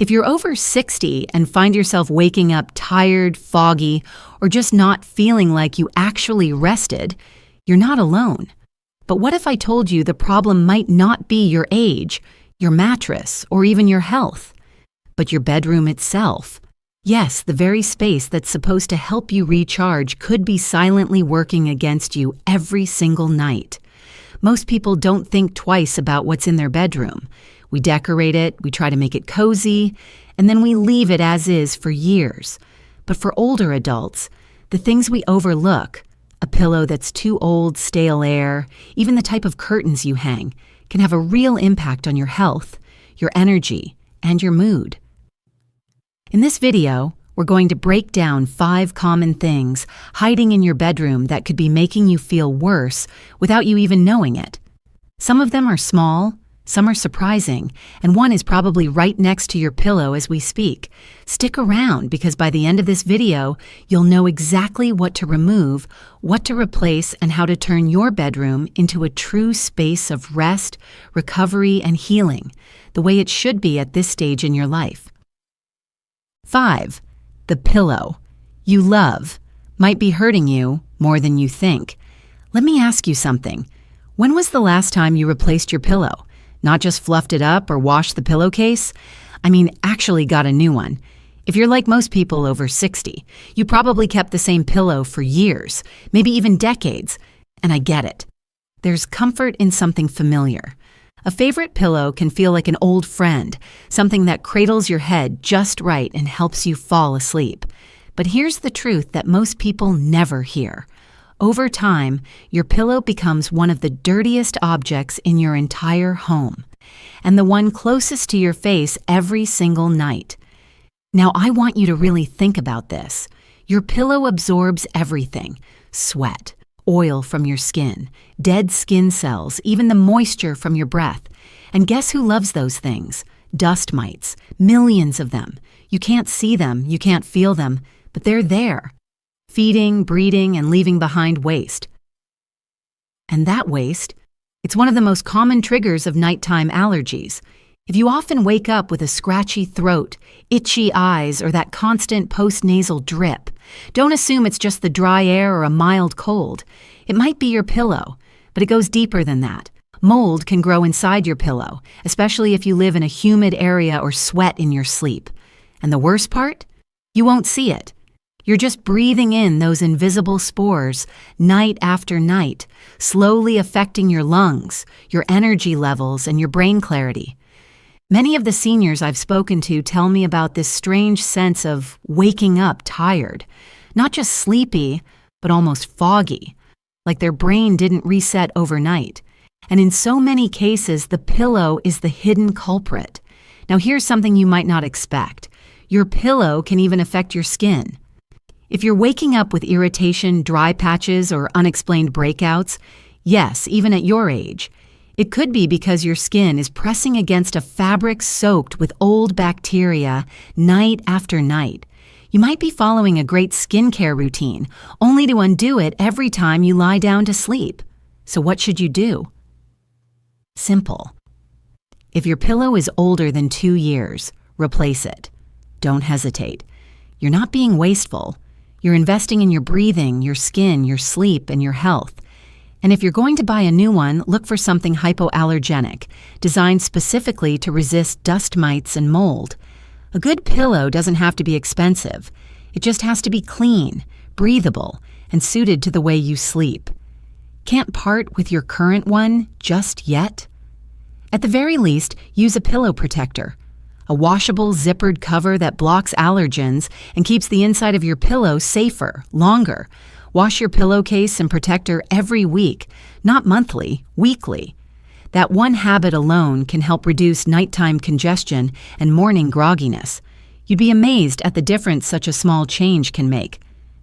If you're over 60 and find yourself waking up tired, foggy, or just not feeling like you actually rested, you're not alone. But what if I told you the problem might not be your age, your mattress, or even your health, but your bedroom itself? Yes, the very space that's supposed to help you recharge could be silently working against you every single night. Most people don't think twice about what's in their bedroom. We decorate it, we try to make it cozy, and then we leave it as is for years. But for older adults, the things we overlook, a pillow that's too old, stale air, even the type of curtains you hang, can have a real impact on your health, your energy, and your mood. In this video, we're going to break down 5 common things hiding in your bedroom that could be making you feel worse without you even knowing it. Some of them are small, some are surprising, and one is probably right next to your pillow as we speak. Stick around because by the end of this video, you'll know exactly what to remove, what to replace, and how to turn your bedroom into a true space of rest, recovery, and healing, the way it should be at this stage in your life. 5. The pillow you love might be hurting you more than you think. Let me ask you something. When was the last time you replaced your pillow? Not just fluffed it up or washed the pillowcase? I mean, actually got a new one. If you're like most people over 60, you probably kept the same pillow for years, maybe even decades, and I get it. There's comfort in something familiar. A favorite pillow can feel like an old friend, something that cradles your head just right and helps you fall asleep. But here's the truth that most people never hear. Over time, your pillow becomes one of the dirtiest objects in your entire home, and the one closest to your face every single night. Now, I want you to really think about this. Your pillow absorbs everything: sweat, oil from your skin, dead skin cells, even the moisture from your breath. And guess who loves those things? Dust mites, millions of them. You can't see them, you can't feel them, but they're there, feeding, breeding, and leaving behind waste. And that waste, it's one of the most common triggers of nighttime allergies. If you often wake up with a scratchy throat, itchy eyes, or that constant post-nasal drip, don't assume it's just the dry air or a mild cold. It might be your pillow, but it goes deeper than that. Mold can grow inside your pillow, especially if you live in a humid area or sweat in your sleep. And the worst part? You won't see it. You're just breathing in those invisible spores night after night, slowly affecting your lungs, your energy levels, and your brain clarity. Many of the seniors I've spoken to tell me about this strange sense of waking up tired, not just sleepy, but almost foggy, like their brain didn't reset overnight. And in so many cases, the pillow is the hidden culprit. Now here's something you might not expect. Your pillow can even affect your skin. If you're waking up with irritation, dry patches, or unexplained breakouts, yes, even at your age, it could be because your skin is pressing against a fabric soaked with old bacteria night after night. You might be following a great skincare routine, only to undo it every time you lie down to sleep. So what should you do? Simple. If your pillow is older than 2 years, replace it. Don't hesitate. You're not being wasteful. You're investing in your breathing, your skin, your sleep, and your health. And if you're going to buy a new one, look for something hypoallergenic, designed specifically to resist dust mites and mold. A good pillow doesn't have to be expensive. It just has to be clean, breathable, and suited to the way you sleep. Can't part with your current one just yet? At the very least, use a pillow protector. A washable, zippered cover that blocks allergens and keeps the inside of your pillow safer, longer. Wash your pillowcase and protector every week, not monthly, weekly. That one habit alone can help reduce nighttime congestion and morning grogginess. You'd be amazed at the difference such a small change can make.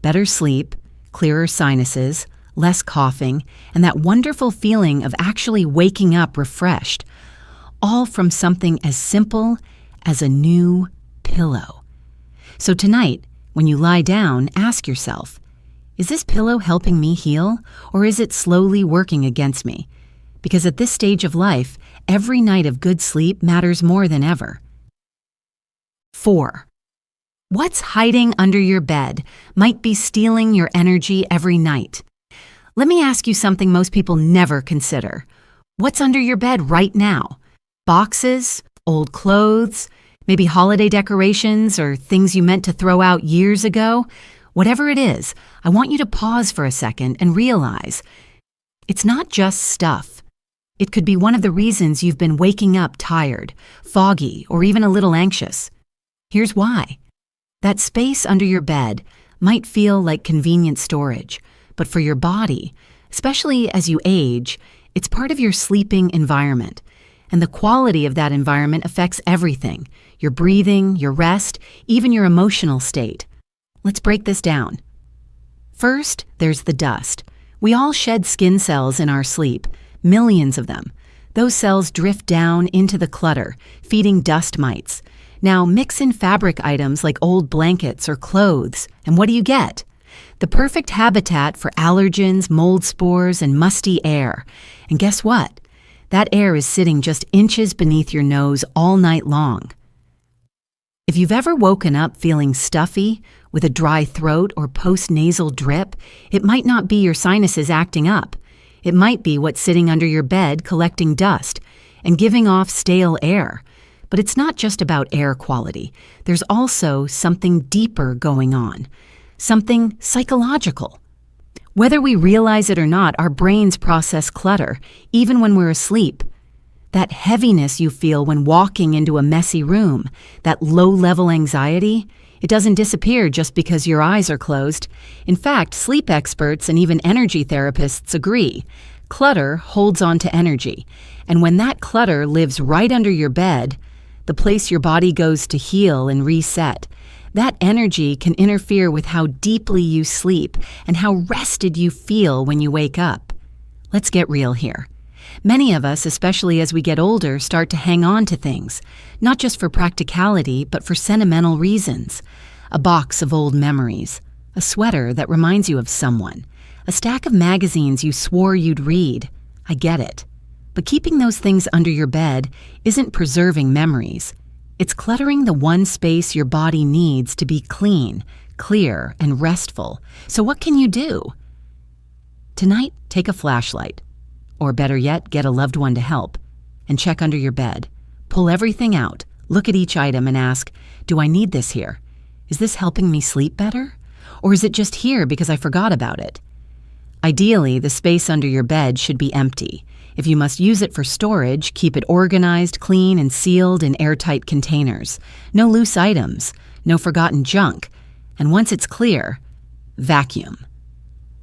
Better sleep, clearer sinuses, less coughing, and that wonderful feeling of actually waking up refreshed. All from something as simple as a new pillow. So tonight, when you lie down, ask yourself, is this pillow helping me heal, or is it slowly working against me? Because at this stage of life, every night of good sleep matters more than ever. 4. What's hiding under your bed might be stealing your energy every night. Let me ask you something most people never consider. What's under your bed right now? Boxes, old clothes, maybe holiday decorations or things you meant to throw out years ago? Whatever it is, I want you to pause for a second and realize it's not just stuff. It could be one of the reasons you've been waking up tired, foggy, or even a little anxious. Here's why. That space under your bed might feel like convenient storage, but for your body, especially as you age, it's part of your sleeping environment. And the quality of that environment affects everything: your breathing, your rest, even your emotional state. Let's break this down. First, there's the dust. We all shed skin cells in our sleep, millions of them. Those cells drift down into the clutter, feeding dust mites. Now mix in fabric items like old blankets or clothes, and what do you get? The perfect habitat for allergens, mold spores, and musty air. And guess what? That air is sitting just inches beneath your nose all night long. If you've ever woken up feeling stuffy, with a dry throat or post-nasal drip, it might not be your sinuses acting up. It might be what's sitting under your bed collecting dust and giving off stale air. But it's not just about air quality. There's also something deeper going on, something psychological. Whether we realize it or not, our brains process clutter, even when we're asleep. That heaviness you feel when walking into a messy room, that low-level anxiety, it doesn't disappear just because your eyes are closed. In fact, sleep experts and even energy therapists agree. Clutter holds on to energy. And when that clutter lives right under your bed, the place your body goes to heal and reset, that energy can interfere with how deeply you sleep and how rested you feel when you wake up. Let's get real here. Many of us, especially as we get older, start to hang on to things, not just for practicality, but for sentimental reasons. A box of old memories, a sweater that reminds you of someone, a stack of magazines you swore you'd read. I get it. But keeping those things under your bed isn't preserving memories. It's cluttering the one space your body needs to be clean, clear, and restful. So what can you do? Tonight, take a flashlight. Or better yet, get a loved one to help, and check under your bed. Pull everything out, look at each item and ask, do I need this here? Is this helping me sleep better? Or is it just here because I forgot about it? Ideally, the space under your bed should be empty. If you must use it for storage, keep it organized, clean, and sealed in airtight containers. No loose items, no forgotten junk. And once it's clear, vacuum.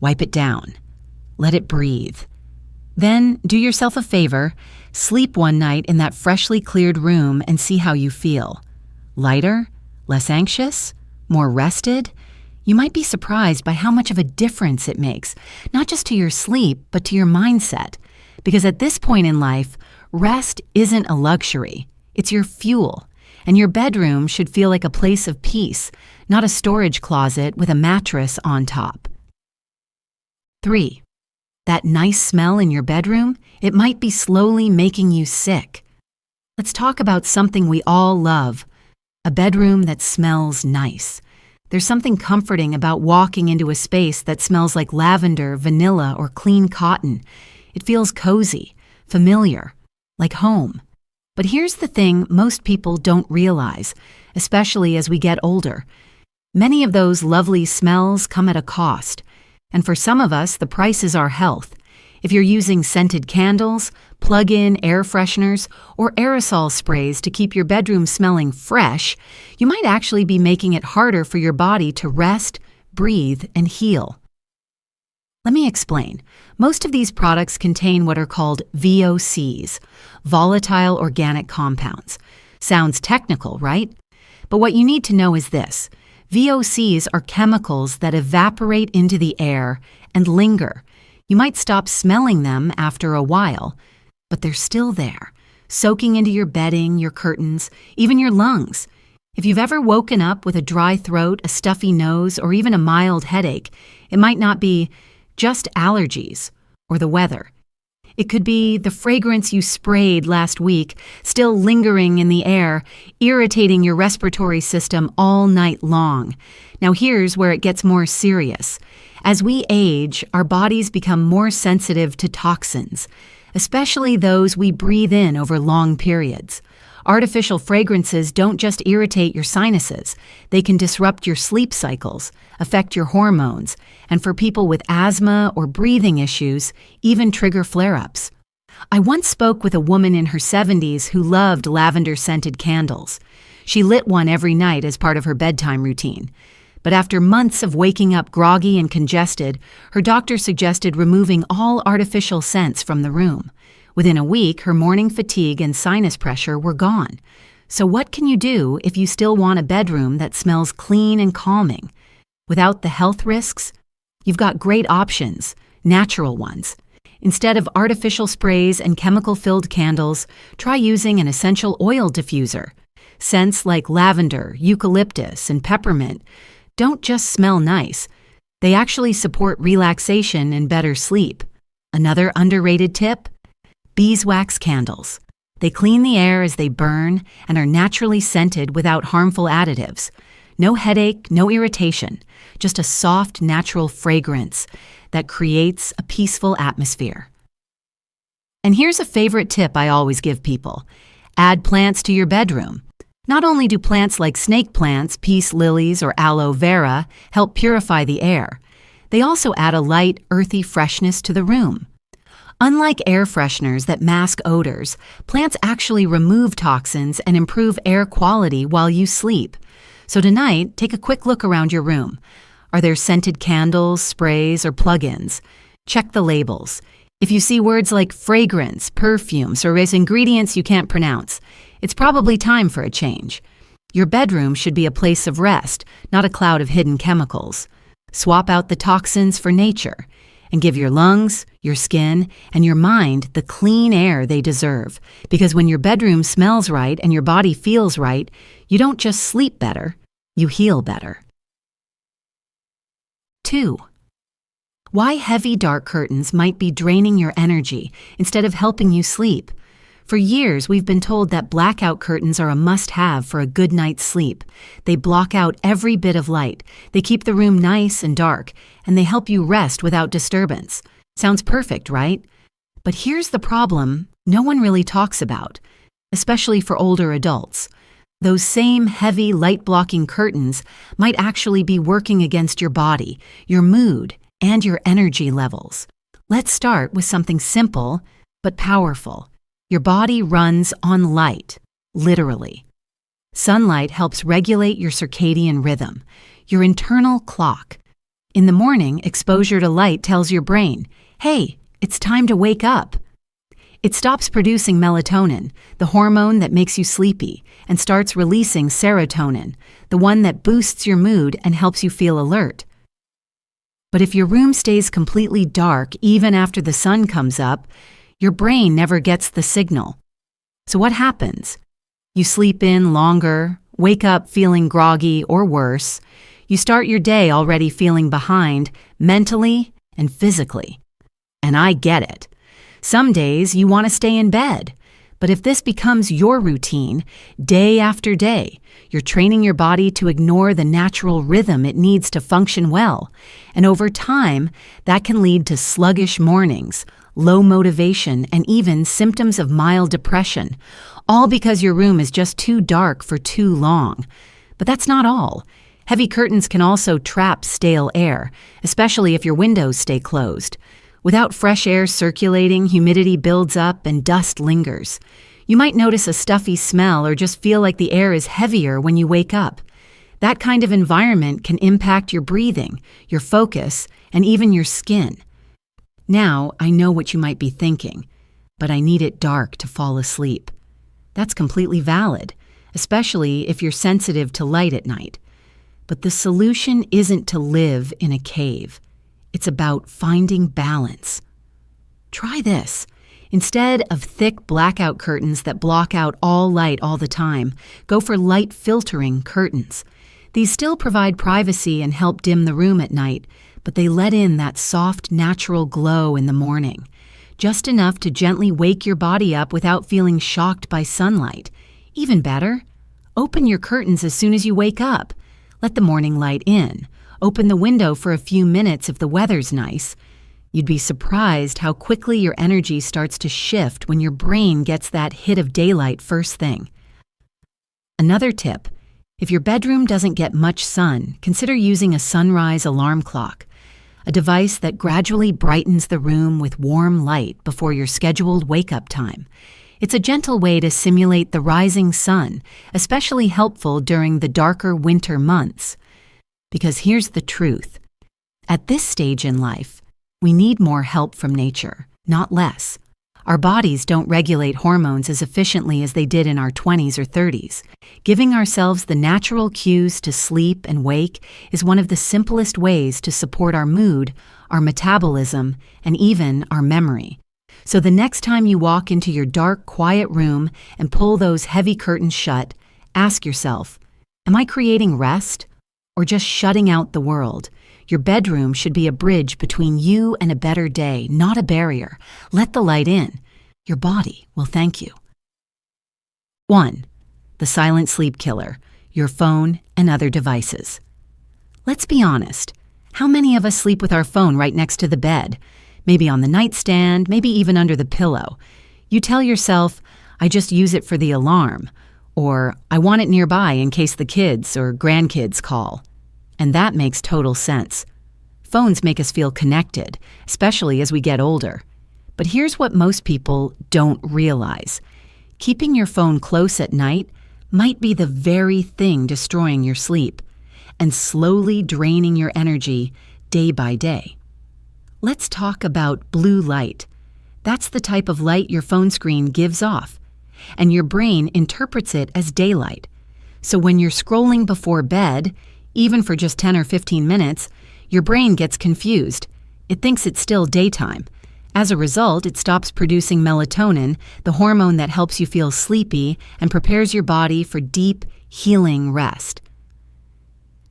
Wipe it down. Let it breathe. Then, do yourself a favor, sleep one night in that freshly cleared room and see how you feel. Lighter? Less anxious? More rested? You might be surprised by how much of a difference it makes, not just to your sleep, but to your mindset. Because at this point in life, rest isn't a luxury. It's your fuel. And your bedroom should feel like a place of peace, not a storage closet with a mattress on top. 3. That nice smell in your bedroom, it might be slowly making you sick. Let's talk about something we all love, a bedroom that smells nice. There's something comforting about walking into a space that smells like lavender, vanilla, or clean cotton. It feels cozy, familiar, like home. But here's the thing most people don't realize, especially as we get older. Many of those lovely smells come at a cost. And for some of us, the price is our health. If you're using scented candles, plug-in air fresheners, or aerosol sprays to keep your bedroom smelling fresh, you might actually be making it harder for your body to rest, breathe, and heal. Let me explain. Most of these products contain what are called VOCs, volatile organic compounds. Sounds technical, right? But what you need to know is this. VOCs are chemicals that evaporate into the air and linger. You might stop smelling them after a while, but they're still there, soaking into your bedding, your curtains, even your lungs. If you've ever woken up with a dry throat, a stuffy nose, or even a mild headache, it might not be just allergies or the weather. It could be the fragrance you sprayed last week, still lingering in the air, irritating your respiratory system all night long. Now here's where it gets more serious. As we age, our bodies become more sensitive to toxins, especially those we breathe in over long periods. Artificial fragrances don't just irritate your sinuses, they can disrupt your sleep cycles, affect your hormones, and for people with asthma or breathing issues, even trigger flare-ups. I once spoke with a woman in her 70s who loved lavender-scented candles. She lit one every night as part of her bedtime routine. But after months of waking up groggy and congested, her doctor suggested removing all artificial scents from the room. Within a week, her morning fatigue and sinus pressure were gone. So what can you do if you still want a bedroom that smells clean and calming? Without the health risks? You've got great options, natural ones. Instead of artificial sprays and chemical-filled candles, try using an essential oil diffuser. Scents like lavender, eucalyptus, and peppermint don't just smell nice. They actually support relaxation and better sleep. Another underrated tip? Beeswax candles. They clean the air as they burn and are naturally scented without harmful additives. No headache, no irritation, just a soft, natural fragrance that creates a peaceful atmosphere. And here's a favorite tip I always give people. Add plants to your bedroom. Not only do plants like snake plants, peace lilies, or aloe vera help purify the air, they also add a light, earthy freshness to the room. Unlike air fresheners that mask odors, plants actually remove toxins and improve air quality while you sleep. So tonight, take a quick look around your room. Are there scented candles, sprays, or plug-ins? Check the labels. If you see words like fragrance, perfumes, or ingredients you can't pronounce, it's probably time for a change. Your bedroom should be a place of rest, not a cloud of hidden chemicals. Swap out the toxins for nature. And give your lungs, your skin, and your mind the clean air they deserve. Because when your bedroom smells right and your body feels right, you don't just sleep better, you heal better. 2. Why heavy dark curtains might be draining your energy instead of helping you sleep. For years, we've been told that blackout curtains are a must-have for a good night's sleep. They block out every bit of light, they keep the room nice and dark, and they help you rest without disturbance. Sounds perfect, right? But here's the problem no one really talks about, especially for older adults. Those same heavy light-blocking curtains might actually be working against your body, your mood, and your energy levels. Let's start with something simple but powerful. Your body runs on light, literally. Sunlight helps regulate your circadian rhythm, your internal clock. In the morning, exposure to light tells your brain, hey, it's time to wake up. It stops producing melatonin, the hormone that makes you sleepy, and starts releasing serotonin, the one that boosts your mood and helps you feel alert. But if your room stays completely dark even after the sun comes up, your brain never gets the signal. So what happens? You sleep in longer, wake up feeling groggy or worse. You start your day already feeling behind, mentally and physically. And I get it. Some days you want to stay in bed. But if this becomes your routine, day after day, you're training your body to ignore the natural rhythm it needs to function well. And over time, that can lead to sluggish mornings, low motivation, and even symptoms of mild depression, all because your room is just too dark for too long. But that's not all. Heavy curtains can also trap stale air, especially if your windows stay closed. Without fresh air circulating, humidity builds up and dust lingers. You might notice a stuffy smell or just feel like the air is heavier when you wake up. That kind of environment can impact your breathing, your focus, and even your skin. Now, I know what you might be thinking, but I need it dark to fall asleep. That's completely valid, especially if you're sensitive to light at night. But the solution isn't to live in a cave. It's about finding balance. Try this. Instead of thick blackout curtains that block out all light all the time, go for light filtering curtains. These still provide privacy and help dim the room at night, but they let in that soft, natural glow in the morning. just enough to gently wake your body up without feeling shocked by sunlight. Even better, open your curtains as soon as you wake up. Let the morning light in. Open the window for a few minutes if the weather's nice. You'd be surprised how quickly your energy starts to shift when your brain gets that hit of daylight first thing. Another tip: if your bedroom doesn't get much sun, consider using a sunrise alarm clock, a device that gradually brightens the room with warm light before your scheduled wake-up time. It's a gentle way to simulate the rising sun, especially helpful during the darker winter months. Because here's the truth. At this stage in life, we need more help from nature, not less. Our bodies don't regulate hormones as efficiently as they did in our 20s or 30s. Giving ourselves the natural cues to sleep and wake is one of the simplest ways to support our mood, our metabolism, and even our memory. So the next time you walk into your dark, quiet room and pull those heavy curtains shut, ask yourself, am I creating rest or just shutting out the world? Your bedroom should be a bridge between you and a better day, not a barrier. Let the light in. Your body will thank you. 1. The silent sleep killer, your phone and other devices. Let's be honest. How many of us sleep with our phone right next to the bed? Maybe on the nightstand, maybe even under the pillow. You tell yourself, I just use it for the alarm, or I want it nearby in case the kids or grandkids call. And that makes total sense. Phones make us feel connected, especially as we get older. But here's what most people don't realize. Keeping your phone close at night might be the very thing destroying your sleep and slowly draining your energy day by day. Let's talk about blue light. That's the type of light your phone screen gives off, and your brain interprets it as daylight. So when you're scrolling before bed, even for just 10 or 15 minutes, your brain gets confused. It thinks it's still daytime. As a result, it stops producing melatonin, the hormone that helps you feel sleepy and prepares your body for deep, healing rest.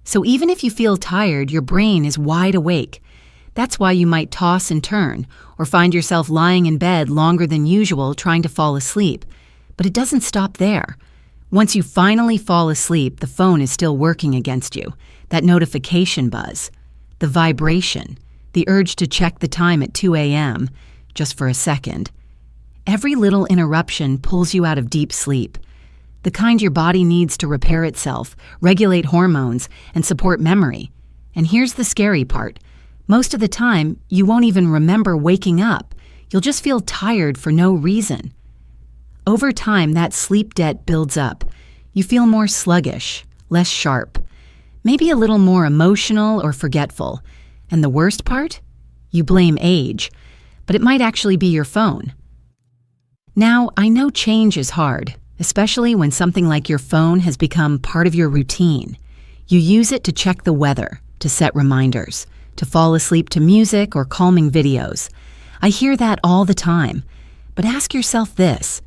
So even if you feel tired, your brain is wide awake. That's why you might toss and turn, or find yourself lying in bed longer than usual trying to fall asleep. But it doesn't stop there. Once you finally fall asleep, the phone is still working against you. That notification buzz, the vibration, the urge to check the time at 2 a.m., just for a second. Every little interruption pulls you out of deep sleep, the kind your body needs to repair itself, regulate hormones, and support memory. And here's the scary part. Most of the time, you won't even remember waking up. You'll just feel tired for no reason. Over time, that sleep debt builds up. You feel more sluggish, less sharp, maybe a little more emotional or forgetful. And the worst part? You blame age, but it might actually be your phone. Now, I know change is hard, especially when something like your phone has become part of your routine. You use it to check the weather, to set reminders, to fall asleep to music or calming videos. I hear that all the time. But ask yourself this.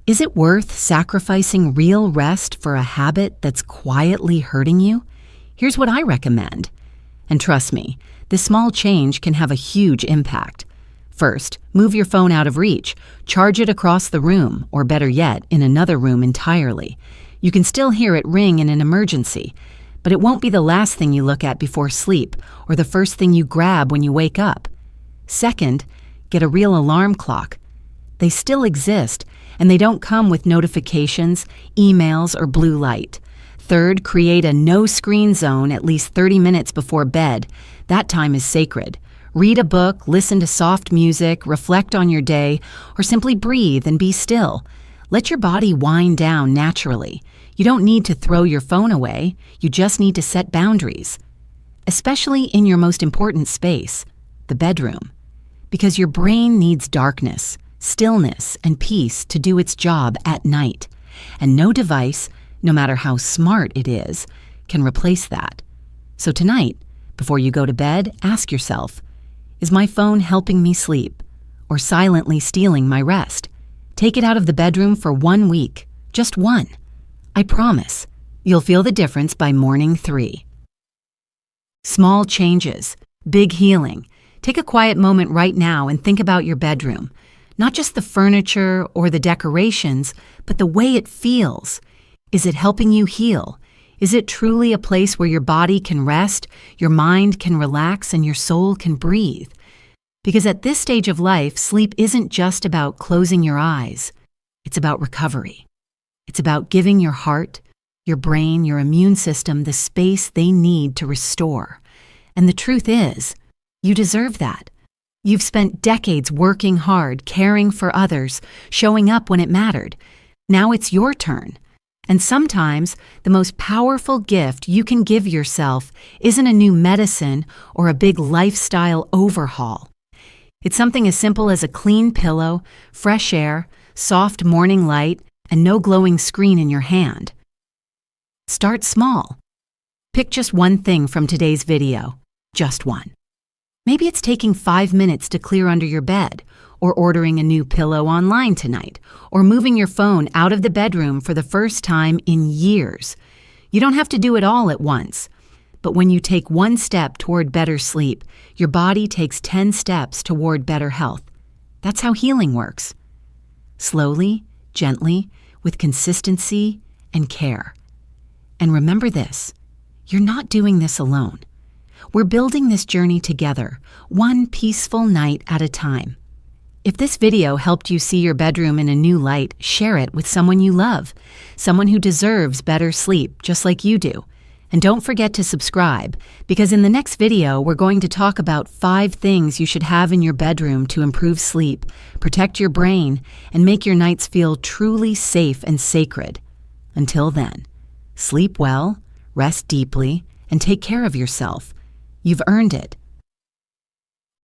Is it worth sacrificing real rest for a habit that's quietly hurting you? Here's what I recommend. And trust me, this small change can have a huge impact. First, move your phone out of reach. Charge it across the room, or better yet, in another room entirely. You can still hear it ring in an emergency, but it won't be the last thing you look at before sleep or the first thing you grab when you wake up. Second, get a real alarm clock. They still exist, and they don't come with notifications, emails, or blue light. Third, create a no-screen zone at least 30 minutes before bed. That time is sacred. Read a book, listen to soft music, reflect on your day, or simply breathe and be still. Let your body wind down naturally. You don't need to throw your phone away. You just need to set boundaries, especially in your most important space, the bedroom, because your brain needs darkness, stillness, and peace to do its job at night. And no device, no matter how smart it is, can replace that. So tonight, before you go to bed, ask yourself, is my phone helping me sleep or silently stealing my rest? Take it out of the bedroom for 1 week, just one. I promise, you'll feel the difference by morning 3. Small changes, big healing. Take a quiet moment right now and think about your bedroom. Not just the furniture or the decorations, but the way it feels. Is it helping you heal? Is it truly a place where your body can rest, your mind can relax, and your soul can breathe? Because at this stage of life, sleep isn't just about closing your eyes. It's about recovery. It's about giving your heart, your brain, your immune system the space they need to restore. And the truth is, you deserve that. You've spent decades working hard, caring for others, showing up when it mattered. Now it's your turn. And sometimes the most powerful gift you can give yourself isn't a new medicine or a big lifestyle overhaul. It's something as simple as a clean pillow, fresh air, soft morning light, and no glowing screen in your hand. Start small. Pick just one thing from today's video, just one. Maybe it's taking 5 minutes to clear under your bed, or ordering a new pillow online tonight, or moving your phone out of the bedroom for the first time in years. You don't have to do it all at once. But when you take one step toward better sleep, your body takes 10 steps toward better health. That's how healing works. Slowly, gently, with consistency and care. And remember this, you're not doing this alone. We're building this journey together, one peaceful night at a time. If this video helped you see your bedroom in a new light, share it with someone you love, someone who deserves better sleep just like you do. And don't forget to subscribe, because in the next video, we're going to talk about 5 things you should have in your bedroom to improve sleep, protect your brain, and make your nights feel truly safe and sacred. Until then, sleep well, rest deeply, and take care of yourself. You've earned it.